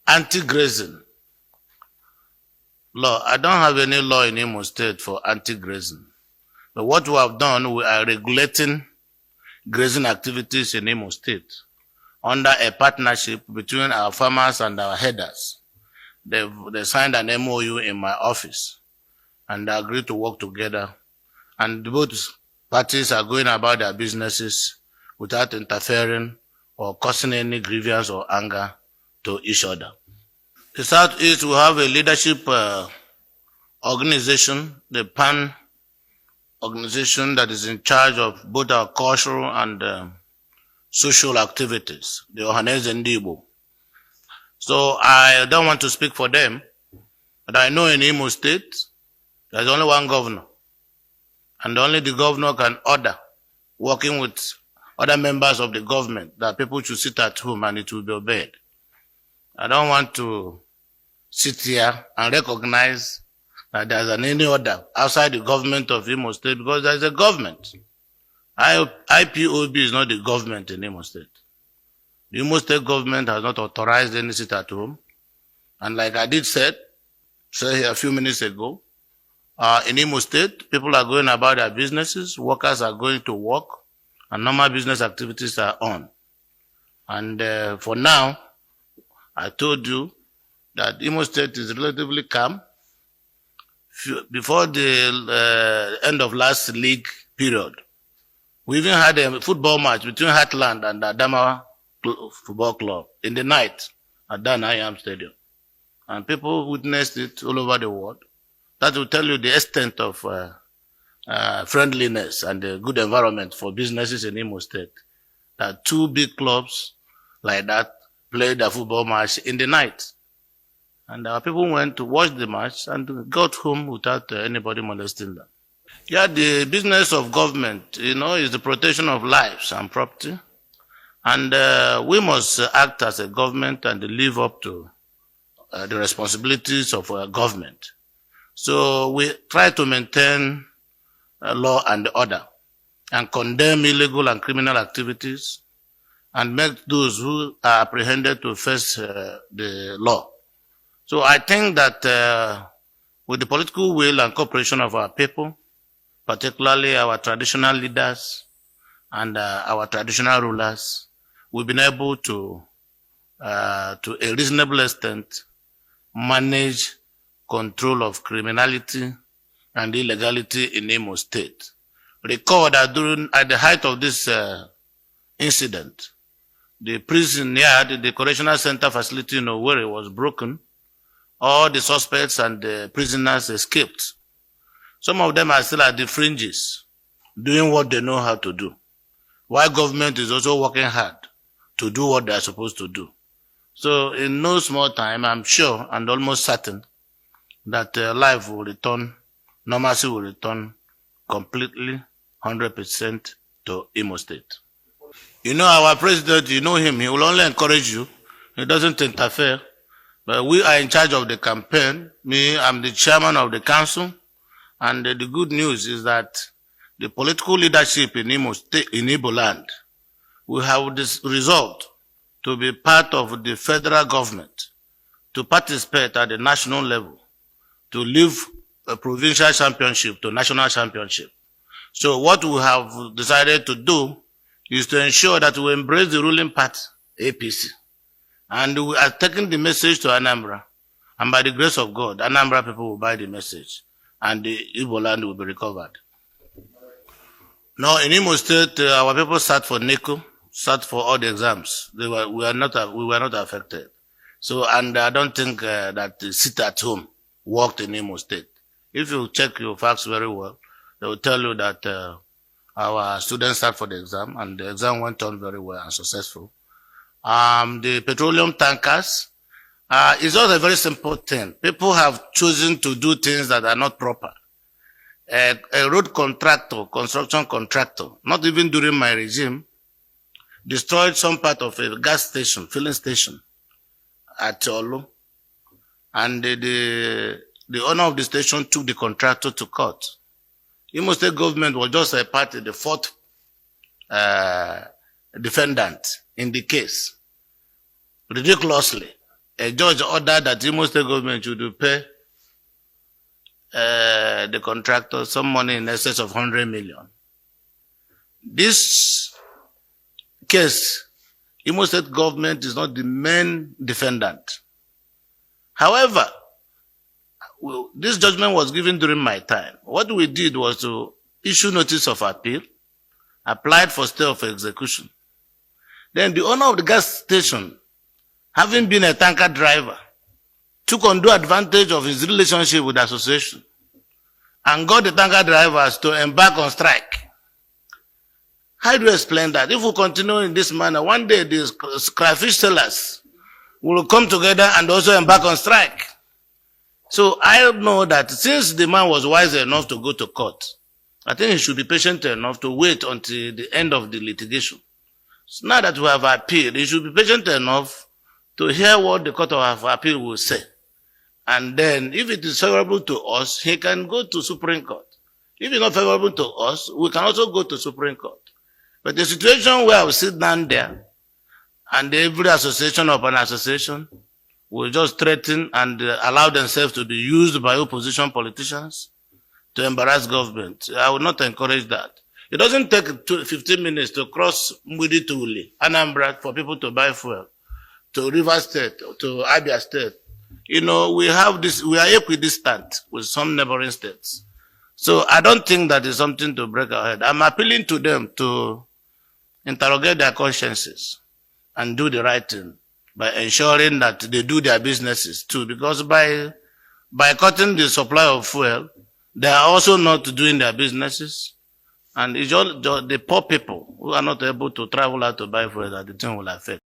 anti-grazing law. I don't have any law in Imo State for anti-grazing. But what we have done, we are regulating grazing activities in Imo State under a partnership between our farmers and our headers. They signed an MOU in my office and they agreed to work together. And both parties are going about their businesses without interfering or causing any grievance or anger to each other. The Southeast will have a leadership organization, the PAN organization, that is in charge of both our cultural and social activities, the Ohaneze Ndibo. So I don't want to speak for them, but I know in Imo State, there's only one governor. And only the governor can order, working with other members of the government, that people should sit at home and it will be obeyed. I don't want to sit here and recognize that there's any order outside the government of Imo State, because there's a government. IPOB is not the government in Imo State. The Imo State government has not authorized any sit at home. And like I did say here a few minutes ago, in Imo State, people are going about their businesses, workers are going to work, and normal business activities are on. And for now, I told you that Imo State is relatively calm. Before the end of last league period, we even had a football match between Heartland and Adamawa Football Club in the night at Dan IAM Stadium. And people witnessed it all over the world. That will tell you the extent of friendliness and the good environment for businesses in Imo State. That two big clubs like that played a football match in the night. And our people went to watch the match and got home without anybody molesting them. Yeah, the business of government, is the protection of lives and property. And we must act as a government and live up to the responsibilities of our government. So we try to maintain law and order and condemn illegal and criminal activities and make those who are apprehended to face the law. So I think that with the political will and cooperation of our people, particularly our traditional leaders and our traditional rulers, we've been able to a reasonable extent, manage control of criminality and illegality in Imo State. Recall that at the height of this incident, the prison yard, the correctional center facility in Owerri was broken. All the suspects and the prisoners escaped. Some of them are still at the fringes, doing what they know how to do, while government is also working hard to do what they are supposed to do. So in no small time, I'm sure and almost certain that life will return, normalcy will return completely, 100% to Imo State. Our president, you know him, he will only encourage you. He doesn't interfere. But we are in charge of the campaign. Me, I'm the chairman of the council. And the good news is that the political leadership in Imo State, in Igbo land, we have this resolved to be part of the federal government, to participate at the national level, to leave a provincial championship to national championship. So what we have decided to do is to ensure that we embrace the ruling party, APC. And we are taking the message to Anambra. And by the grace of God, Anambra people will buy the message. And the Igbo land will be recovered. Now, in Imo State, our people sat for NECO, sat for all the exams. We were not affected. So, and I don't think that the sit at home worked in Imo State. If you check your facts very well, they will tell you that our students sat for the exam, and the exam went on very well and successful. The petroleum tankers is not a very simple thing. People have chosen to do things that are not proper. A road contractor, construction contractor, not even during my regime, destroyed some part of a gas station, filling station at Olu. And the owner of the station took the contractor to court. Imo State government was just a party, the fourth defendant in the case. Ridiculously. a judge ordered that Imo State government should pay the contractor some money in excess of 100 million. This case, Imo State government is not the main defendant. However, this judgment was given during my time. What we did was to issue notice of appeal, applied for stay of execution. Then the owner of the gas station, having been a tanker driver, took undue advantage of his relationship with the association and got the tanker drivers to embark on strike. How do you explain that? If we continue in this manner, one day these crayfish sellers will come together and also embark on strike. So I know that since the man was wise enough to go to court, I think he should be patient enough to wait until the end of the litigation. So now that we have appealed, he should be patient enough to hear what the Court of Appeal will say. And then, if it is favorable to us, he can go to Supreme Court. If it's not favorable to us, we can also go to Supreme Court. But the situation where we sit down there, and every association of an association will just threaten and allow themselves to be used by opposition politicians to embarrass government, I would not encourage that. It doesn't take 15 minutes to cross Mudi to Uli, Anambra, for people to buy fuel, to River State, to Abia State. You know, we are equidistant with some neighboring states. So I don't think that is something to break our head. I'm appealing to them to interrogate their consciences and do the right thing by ensuring that they do their businesses too. Because by cutting the supply of fuel, they are also not doing their businesses. And it's just the poor people who are not able to travel out to buy fuel that the thing will affect.